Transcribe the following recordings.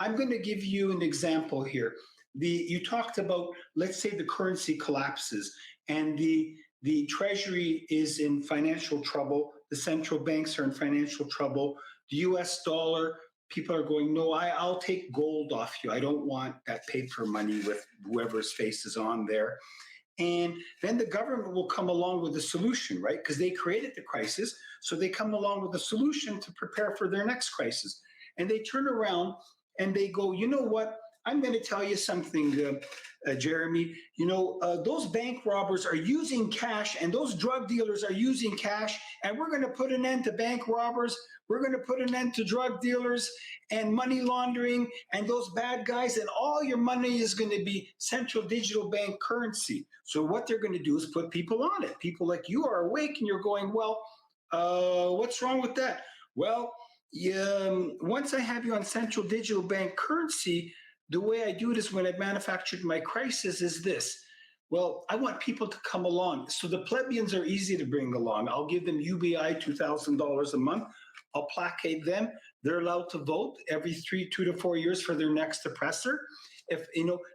I'm going to give you an example here. You talked about, let's say the currency collapses and the treasury is in financial trouble. The central banks are in financial trouble. The US dollar, people are going, no, I'll take gold off you. I don't want that paper money with whoever's face is on there. And then the government will come along with a solution, right? Because they created the crisis. So they come along with a solution to prepare for their next crisis. And they turn around and they go, you know what? I'm going to tell you something, Jeremy. Those bank robbers are using cash and those drug dealers are using cash. And we're going to put an end to bank robbers. We're going to put an end to drug dealers and money laundering and those bad guys. And all your money is going to be central digital bank currency. So what they're going to do is put people on it. People like you are awake and you're going, well, what's wrong with that? Well, once I have you on central digital bank currency, the way I do it is when I manufactured my crisis is this. Well, I want people to come along. So the plebeians are easy to bring along. I'll give them UBI $2,000 a month. I'll placate them. They're allowed to vote every 2 to 4 years for their next oppressor. If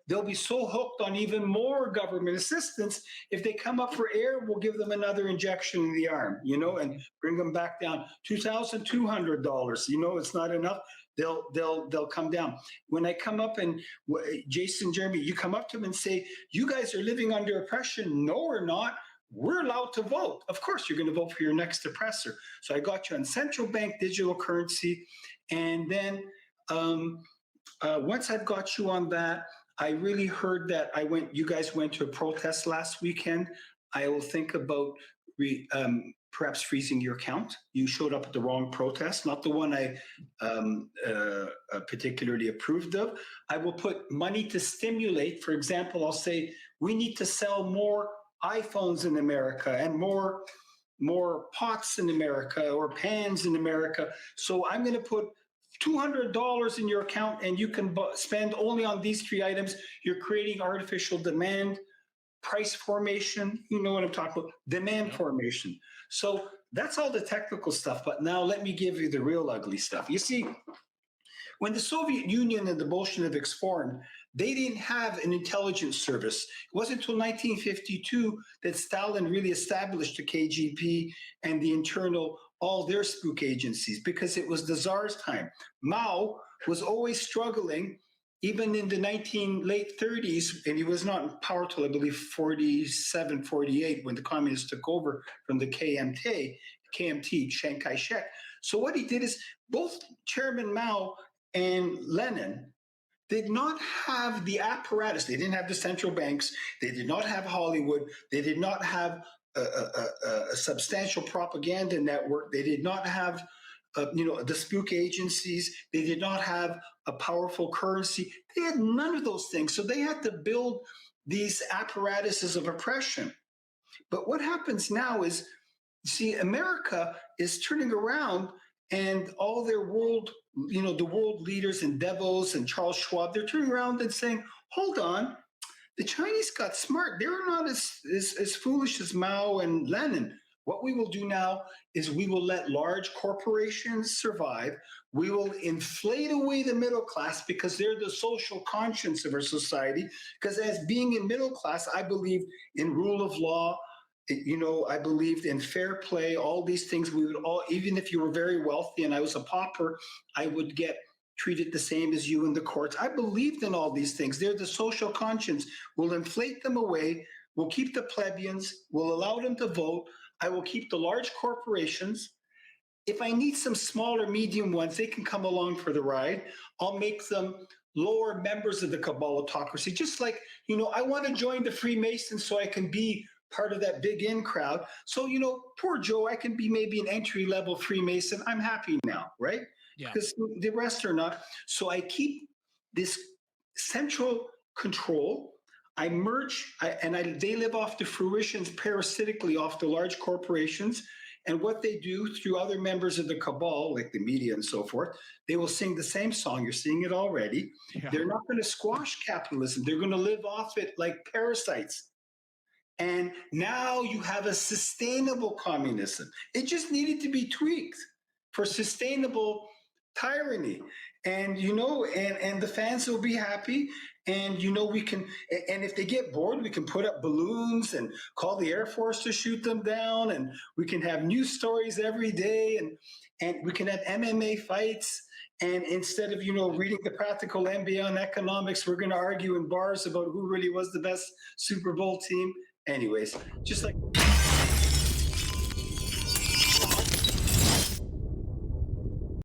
they'll be so hooked on even more government assistance. If they come up for air, we'll give them another injection in the arm, and bring them back down. $2,200. It's not enough. They'll come down. When I come up and Jason, Jeremy, you come up to them and say, you guys are living under oppression. No, we're not. We're allowed to vote. Of course, you're going to vote for your next oppressor. So I got you on central bank digital currency. And then once I've got you on that, I really heard that you guys went to a protest last weekend. I will think about perhaps freezing your account. You showed up at the wrong protest, not the one I particularly approved of. I will put money to stimulate. For example, I'll say we need to sell more iPhones in America and more pots in America or pans in America. So I'm going to put $200 in your account and you can spend only on these 3 items. You're creating artificial demand, price formation. You know what I'm talking about, demand formation. So that's all the technical stuff. But now let me give you the real ugly stuff. You see, when the Soviet Union and the Bolsheviks formed, they didn't have an intelligence service. It wasn't until 1952 that Stalin really established the KGB and the all their spook agencies, because it was the Tsar's time. Mao was always struggling, even in the late 30s, and he was not in power till I believe 47, 48, when the communists took over from the KMT, Chiang Kai-shek. So what he did is both Chairman Mao and Lenin did not have the apparatus. They didn't have the central banks. They did not have Hollywood. They did not have a substantial propaganda network. They did not have, the spook agencies. They did not have a powerful currency. They had none of those things. So they had to build these apparatuses of oppression. But what happens now is, see, America is turning around and all their world, the world leaders and Davos and Charles Schwab, they're turning around and saying, hold on, the Chinese got smart. They're not as foolish as Mao and Lenin. What we will do now is we will let large corporations survive. We will inflate away the middle class because they're the social conscience of our society. Because as being in middle class, I believe in rule of law. I believed in fair play, all these things. We would all, even if you were very wealthy and I was a pauper, I would get treated the same as you in the courts. I believed in all these things. They're the social conscience. We'll inflate them away. We'll keep the plebeians. We'll allow them to vote. I will keep the large corporations. If I need some smaller, medium ones, they can come along for the ride. I'll make them lower members of the Cabalatocracy. Just like, I want to join the Freemasons so I can be part of that big in crowd. So, poor Joe, I can be maybe an entry-level Freemason. I'm happy now, right? Yeah. Because the rest are not. So I keep this central control. I merge, they live off the fruitions parasitically off the large corporations. And what they do through other members of the cabal, like the media and so forth, they will sing the same song. You're seeing it already. Yeah. They're not going to squash capitalism. They're going to live off it like parasites. And now you have a sustainable communism. It just needed to be tweaked for sustainable tyranny. and and the fans will be happy. And we can, and if they get bored, we can put up balloons and call the Air Force to shoot them down, and we can have news stories every day, and we can have MMA fights. And instead of reading the practical MBA on economics, we're going to argue in bars about who really was the best Super Bowl team. Anyways, just like